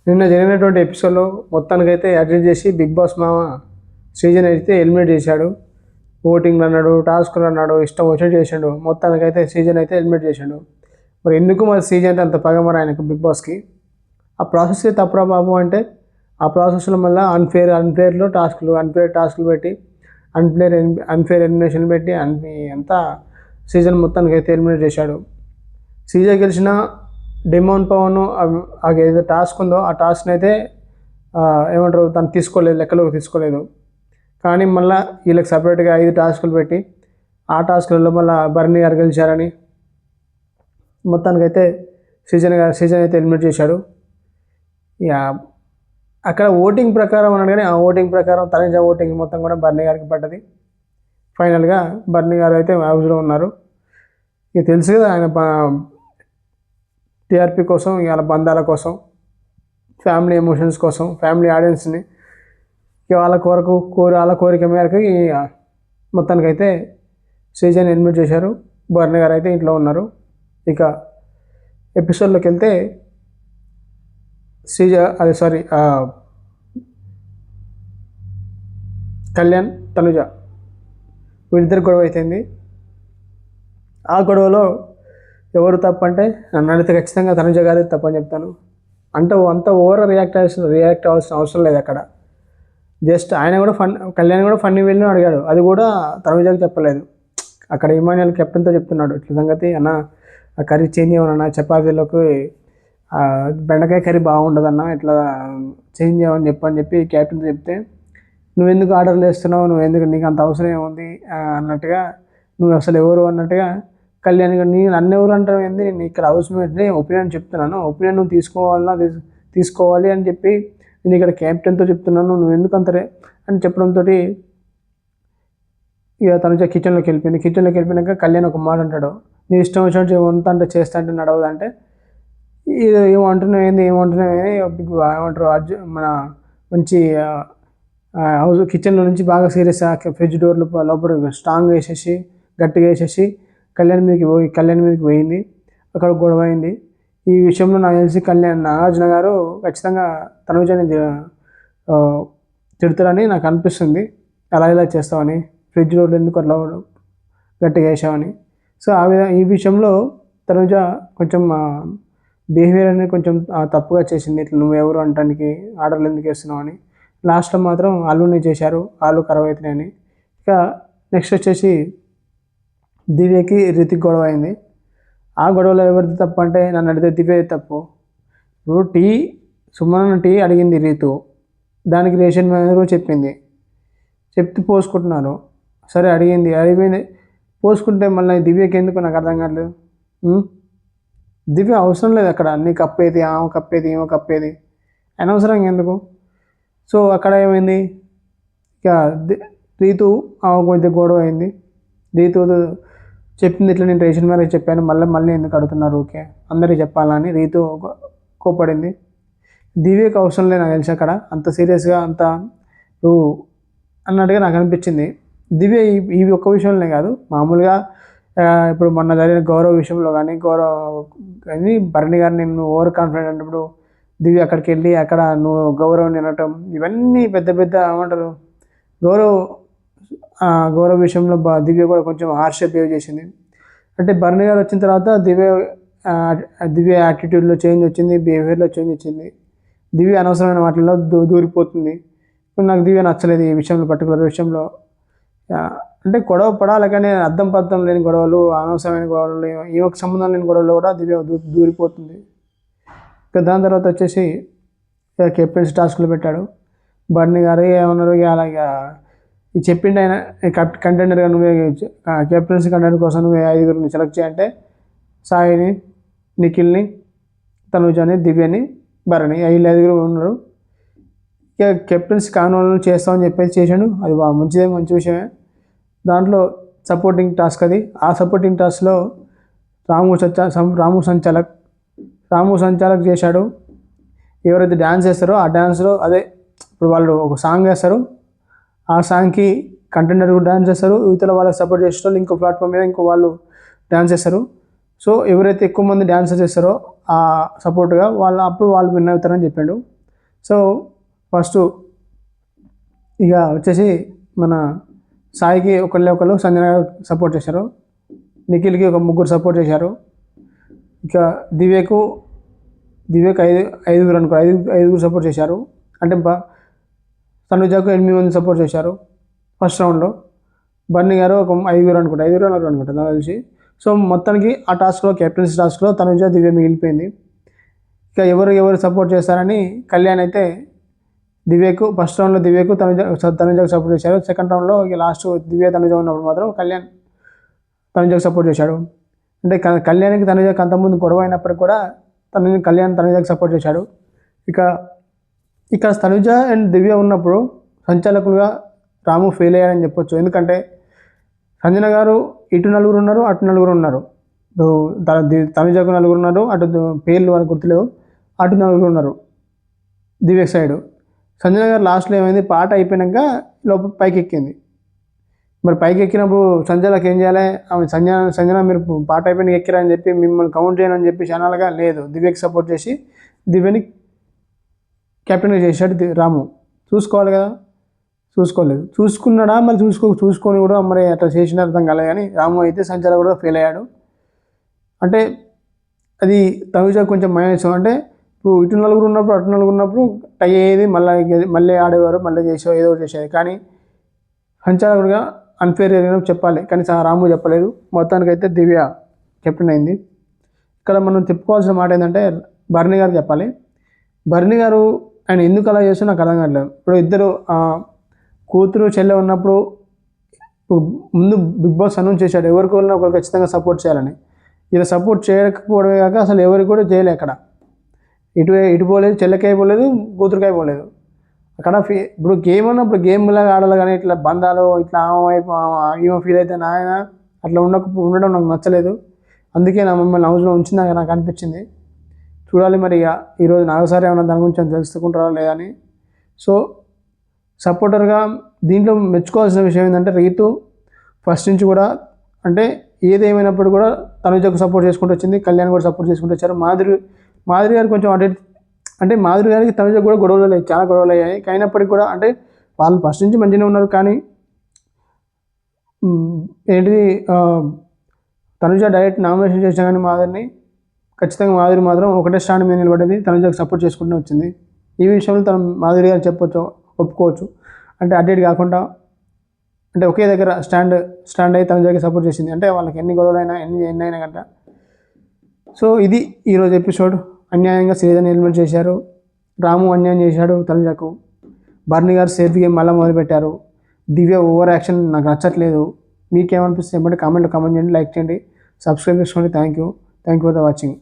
నిన్న జరిగినటువంటి ఎపిసోడ్లో మొత్తానికైతే అడ్జస్ట్ చేసి బిగ్ బాస్ మామ సీజన్ అయితే ఎలిమినేట్ చేశాడు. ఓటింగ్లు అన్నాడు, టాస్క్లు అన్నాడు, ఇష్టం వచ్చినట్టు చేశాడు. మొత్తానికైతే సీజన్ అయితే ఎలిమినేట్ చేశాడు. మరి ఎందుకు మరి సీజన్ అంటే అంత పగమర ఆయనకు బిగ్ బాస్కి? ఆ ప్రాసెస్ తప్పురా బాబు అంటే ఆ ప్రాసెస్లో మళ్ళీ అన్ఫేర్లో అన్ఫేర్ టాస్క్లు పెట్టి అన్ఫేర్ ఎలిమినేషన్ పెట్టి అంతా సీజన్ మొత్తానికి అయితే ఎలిమినేట్ చేశాడు. సీజన్ గెలిచిన డిమోన్ పవన్ ఏదో టాస్క్ ఉందో ఆ టాస్క్ని అయితే ఏమంటారు తను తీసుకోలేదు, లెక్కలోకి తీసుకోలేదు. కానీ మళ్ళీ వీళ్ళకి సపరేట్గా 5 టాస్కులు పెట్టి ఆ టాస్కులలో మళ్ళీ బర్నీ గారు గెలిచారని మొత్తానికైతే సీజన్ అయితే ఎలిమినేట్ చేశాడు. ఇక అక్కడ ఓటింగ్ ప్రకారం అన్నాడు, కానీ ఆ ఓటింగ్ ప్రకారం తనుజ ఓటింగ్ మొత్తం కూడా బర్నీ గారికి పడ్డది. ఫైనల్గా బర్నీ గారు అయితే హౌస్లో ఉన్నారు. ఇక తెలుసు కదా ఆయన టీఆర్పీ కోసం, ఇవాళ బంధాల కోసం, ఫ్యామిలీ ఎమోషన్స్ కోసం, ఫ్యామిలీ ఆడియన్స్ని వాళ్ళ కోరిక మేరకు మొత్తానికైతే సీజన్ ఎలిమినేట్ చేశారు. బర్నీ గారు అయితే ఇంట్లో ఉన్నారు. ఇక ఎపిసోడ్లోకి వెళ్తే కళ్యాణ్ తనుజ వీళ్ళిద్దరు గొడవ అవుతుంది. ఆ గొడవలో ఎవరు తప్పు అంటే నన్ను అడిగితే ఖచ్చితంగా తనుజ గారే తప్పు అని చెప్తాను. అంత ఓవర్ రియాక్ట్ అవ్వాల్సిన అవసరం లేదు అక్కడ. జస్ట్ ఆయన కూడా కళ్యాణ్ కూడా ఫన్నీ వెళ్ళి అడిగాడు, అది కూడా తనుజకి చెప్పలేదు. అక్కడ ఇమాన్యుయల్ కెప్టెన్తో చెప్తున్నాడు, ఇట్లా సంగతి అన్న ఆ కర్రీ చేంజ్ చేయమన్నా, చపాతీలోకి బెండకాయ కర్రీ బాగుండదన్న, ఇట్లా చేంజ్ చేయమని చెప్పి కెప్టెన్తో చెప్తే, నువ్వెందుకు ఆర్డర్లు వేస్తున్నావు, నువ్వెందుకు, నీకు అంత అవసరం ఏముంది అన్నట్టుగా, నువ్వు అసలు ఎవరు అన్నట్టుగా కళ్యాణ్ నన్ను ఎవరు అంటావు ఏంది, నేను ఇక్కడ హౌస్ మేట్ని ఒపీనియన్ చెప్తున్నాను, ఒపీనియన్ నువ్వు తీసుకోవాలి అని చెప్పి నేను ఇక్కడ కెప్టెన్తో చెప్తున్నాను, నువ్వు ఎందుకు అంతరే అని చెప్పడంతో ఇక తనుజ కిచెన్లోకి వెళ్ళిపోయినాక కళ్యాణ్ ఒక మాట అంటాడు, నీ ఇష్టం వచ్చినట్టు వంట అంటే చేస్తా అంటే నడవదు అంటే, ఇది ఏమంటున్నావు ఏంది ఏమంటారు మన మంచి హౌస్ కిచెన్లో నుంచి బాగా సీరియస్ ఫ్రిడ్జ్ డోర్లు లోపల స్ట్రాంగ్ వేసేసి గట్టిగా వేసేసి కళ్యాణ్ మీదకి పోయింది. అక్కడ గొడవ అయింది. ఈ విషయంలో నాకు తెలిసి నాగార్జున గారు ఖచ్చితంగా తనుజని తిడతారని నాకు అనిపిస్తుంది. అలా ఇలా చేస్తామని, ఫ్రిడ్జ్ డోర్లు ఎందుకు అట్లా గట్టిగా వేసామని. సో ఈ విషయంలో తనుజ కొంచెం బిహేవియర్ అనేది కొంచెం తప్పుగా చేసింది. ఇట్లా నువ్వు ఎవరు అనడానికి, ఆర్డర్లు ఎందుకు వేస్తున్నావు అని. లాస్ట్లో మాత్రం ఆలుని చేశారు, ఆలు ఖరాబ్ అవుతున్నాయని. ఇక నెక్స్ట్ వచ్చేసి దివ్యకి రితిక్ గొడవ అయింది. ఆ గొడవలో ఎవరిది తప్పు అంటే నన్ను అడిగితే దివ్య తప్పు. ఇప్పుడు సుమన్ టీ అడిగింది రీతు, దానికి రేషన్ మేనేజర్ చెప్తే పోసుకుంటున్నారు. సరే అడిగింది పోసుకుంటే మళ్ళీ దివ్యకి ఎందుకు నాకు అర్థం కావట్లేదు. దివ్య అవసరం లేదు అక్కడ, నీ కప్పేది ఆమె కప్పేది ఏమో కప్పేది అనవసరంగా ఎందుకు. సో అక్కడ ఏమైంది, ఇక రీతు ఆమె కొంచెం గొడవ అయింది. రీతు చెప్పింది ఇట్లా నేను రేషన్ మేనేజ్ చెప్పాను, మళ్ళీ ఎందుకు అడుగుతున్నారు, ఓకే అందరికీ చెప్పాలని రీతు కోపడింది. దివ్యకి అవసరం లేదు నాకు తెలిసి అక్కడ అంత సీరియస్గా అంత అన్నట్టుగా నాకు అనిపించింది. దివ్య ఈ ఒక్క విషయంలోనే కాదు, మామూలుగా ఇప్పుడు మొన్న జరిగిన గౌరవ విషయంలో కానీ భరణి గారిని నువ్వు ఓవర్ కాన్ఫిడెంట్ అన్నప్పుడు దివ్య అక్కడికి వెళ్ళి అక్కడ నువ్వు గౌరవం తినటం, ఇవన్నీ పెద్ద ఏమంటారు గౌరవ విషయంలో దివ్య కూడా కొంచెం హార్ష్ బిహేవ్ చేసింది. అంటే భరణి గారు వచ్చిన తర్వాత దివ్య యాటిట్యూడ్లో చేంజ్ వచ్చింది, బిహేవియర్లో చేంజ్ వచ్చింది. దివ్య అనవసరమైన వాటిల్లో దూరిపోతుంది. నాకు దివ్య నచ్చలేదు ఈ విషయంలో, పర్టికులర్ విషయంలో. అంటే గొడవ పడాలి కానీ అర్థం పర్థం లేని గొడవలు, అనవసరమైన గొడవలు, ఏ ఒక్క సంబంధం లేని గొడవలు కూడా దివ్య దూరిపోతుంది. ఇక దాని తర్వాత వచ్చేసి కెప్టెన్సీ టాస్క్లు పెట్టాడు. బర్నీ గారు ఏమన్నారు, అలాగే ఈ చెప్పిండు ఆయన కంటెండర్గా నువ్వే కెప్టెన్సీ కంటెండర్ కోసం నువ్వే 5గురిని సెలెక్ట్ చేయంటే సాయిని, నిఖిల్ని, తనుజని, దివ్యని, భరణి 5 ఉన్నారు. ఇక కెప్టెన్సీ కానోళ్ళని చేస్తామని చెప్పేసి చేశాడు. అది మంచి విషయమే. దాంట్లో సపోర్టింగ్ టాస్క్ అది. ఆ సపోర్టింగ్ టాస్క్లో రాము సంచాలక్ చేశాడు. ఎవరైతే డ్యాన్స్ చేస్తారో ఆ డ్యాన్స్లో ఇప్పుడు వాళ్ళు ఒక సాంగ్ వేస్తారు, ఆ సాంగ్కి కంటెండర్ కూడా డ్యాన్స్ చేస్తారు, యువతల వాళ్ళకి సపోర్ట్ చేసే వాళ్ళు ఇంకో ప్లాట్ఫామ్ మీద ఇంకో వాళ్ళు డ్యాన్స్ చేస్తారు. సో ఎవరైతే ఎక్కువ మంది డ్యాన్స్ చేస్తారో ఆ సపోర్ట్గా వాళ్ళు విన్ అవుతారని చెప్పాడు. సో ఫస్ట్ ఇక వచ్చేసి మన సాయికి ఒకళ్ళు సంజన గారు సపోర్ట్ చేశారు, నిఖిల్కి ఒక ముగ్గురు సపోర్ట్ చేశారు, ఇక దివ్యకు ఐదుగురు అనుకో ఐదుగురు సపోర్ట్ చేశారు. అంటే తనుజకు 8 మంది సపోర్ట్ చేశారు ఫస్ట్ రౌండ్లో. బన్నీ గారు ఒక ఐదుగురు అనుకుంటా నాకు తెలిసి. సో మొత్తానికి ఆ టాస్క్లో కెప్టెన్సీ టాస్క్లో తనుజ దివ్య మిగిలిపోయింది. ఇక ఎవరు సపోర్ట్ చేస్తారని కళ్యాణ్ అయితే దివ్యకు ఫస్ట్ రౌండ్లో దివ్యకు తనుజకు సపోర్ట్ చేశారు. సెకండ్ రౌండ్లో ఇక లాస్ట్ దివ్య తనుజ ఉన్నప్పుడు మాత్రం కళ్యాణ్ తనుజకు సపోర్ట్ చేశాడు. అంటే కళ్యాణ్కి తనుజకు అంతకుముందు గొడవ అయినప్పటికీ కూడా కళ్యాణ్ తనుజకు సపోర్ట్ చేశాడు. ఇక తనుజ అండ్ దివ్య ఉన్నప్పుడు సంచాలకులుగా రాము ఫెయిల్ అయ్యాడని చెప్పొచ్చు. ఎందుకంటే సంజన గారు ఇటు నలుగురు ఉన్నారు, అటు నలుగురు ఉన్నారు. తనుజకు నలుగురు ఉన్నారు, అటు పేర్లు వాళ్ళకి గుర్తులేవు, అటు నలుగురు ఉన్నారు దివ్య సైడ్. సంజన గారు లాస్ట్లో ఏమైంది, పాట అయిపోయాక లోపల పైకి ఎక్కింది. మరి పైకి ఎక్కినప్పుడు సంజనకి ఏం చేయాలి, ఆమె సంజన మీరు పాట అయిపోయిన ఎక్కిరని చెప్పి మిమ్మల్ని కౌంట్ చేయనని చెప్పి ఛానల్గా లేదు, దివ్యకి సపోర్ట్ చేసి దివ్యని కెప్టెన్గా చేశాడు రాము. చూసుకోవాలి కదా, చూసుకోలేదు. చూసుకున్నాడా మరి చూసుకొని కూడా మరి అట్లా చేసిన అర్థం కాలేదు. కానీ రాము అయితే సంచాల కూడా ఫెయిల్ అయ్యాడు. అంటే అది తనుజ కొంచెం మైనస్. అంటే ఇప్పుడు ఇటు నలుగురు ఉన్నప్పుడు అటు నలుగురు ఉన్నప్పుడు టై అయ్యేది, మళ్ళీ ఆడేవారు, మళ్ళీ ఏదో చేసేది. కానీ సంచాలకుడిగా అన్ఫేర్ చెప్పాలి, కానీ రాము చెప్పలేదు. మొత్తానికైతే దివ్య కెప్టెన్ అయింది. ఇక్కడ మనం చెప్పుకోవాల్సిన మాట ఏంటంటే భరణి గారు చెప్పాలి. భరణి గారు ఆయన ఎందుకు అలా చేస్తూ నాకు అర్థం కావట్లేదు. ఇప్పుడు ఇద్దరు కూతురు చెల్లె ఉన్నప్పుడు ముందు బిగ్ బాస్ అనౌన్స్ చేశాడు ఎవరికి వెళ్ళినా ఒకరు ఖచ్చితంగా సపోర్ట్ చేయాలని. ఇలా సపోర్ట్ చేయకపోవడమే కాక అసలు ఎవరికి కూడా చేయలే. అక్కడ ఇటు పోలేదు, చెల్లెకాయ పోలేదు, కూతురుకాయ పోలేదు. అక్కడ ఇప్పుడు గేమ్ ఉన్నప్పుడు గేమ్లాగా ఆడాలి, కానీ ఇట్లా బంధాలు ఇట్లా ఏమో ఫీల్ అయితే నాయన అట్లా ఉండడం నాకు నచ్చలేదు. అందుకే నా మమ్మల్ని హౌస్లో ఉంచిందా నాకు అనిపించింది. చూడాలి మరి ఇక ఈరోజు నాగసారి ఏమన్నా దాని గురించి తెలుసుకుంటారా లేదని. సో సపోర్టర్గా దీంట్లో మెచ్చుకోవాల్సిన విషయం ఏంటంటే రీతు ఫస్ట్ నుంచి కూడా అంటే ఏదేమైనప్పుడు కూడా తనుజకు సపోర్ట్ చేసుకుంటూ వచ్చింది, కళ్యాణ్ కూడా సపోర్ట్ చేసుకుంటూ వచ్చారు. మాధురి గారు కొంచెం అంటే మాధురి గారికి తనుజకు కూడా గొడవలు చాలా గొడవలు అయ్యాయి. అయినప్పటికీ కూడా అంటే వాళ్ళు ఫస్ట్ నుంచి మంచిగానే ఉన్నారు. కానీ ఏంటిది తనుజ డైరెక్ట్ నామినేషన్ చేసినా కానీ మాధురిని ఖచ్చితంగా మాధురి మాత్రం ఒకటే స్టాండ్ మీద నిలబడేది, తనుజకు సపోర్ట్ చేసుకుంటూ వచ్చింది. ఈ విషయంలో తను మాధురి గారు ఒప్పుకోవచ్చు. అంటే అడ్డేట్ కాకుండా అంటే ఒకే దగ్గర స్టాండ్ అయ్యి తనుజకి సపోర్ట్ చేసింది. అంటే వాళ్ళకి ఎన్ని గొడవలైనా ఎన్ని అయినా గంట. సో ఇది ఈరోజు ఎపిసోడ్. అన్యాయంగా సీజన్ ఎలిమెంట్ చేశారు. రాము అన్యాయం చేశాడు తనుజకు. బర్నీ గారు సేఫ్ గేమ్ మళ్ళీ మొదలుపెట్టారు. దివ్య ఓవర్ యాక్షన్ నాకు నచ్చట్లేదు. మీకేమనిపిస్తుంది? కామెంట్ చేయండి, లైక్ చేయండి, సబ్స్క్రైబ్ చేసుకోండి. Thank you for the watching.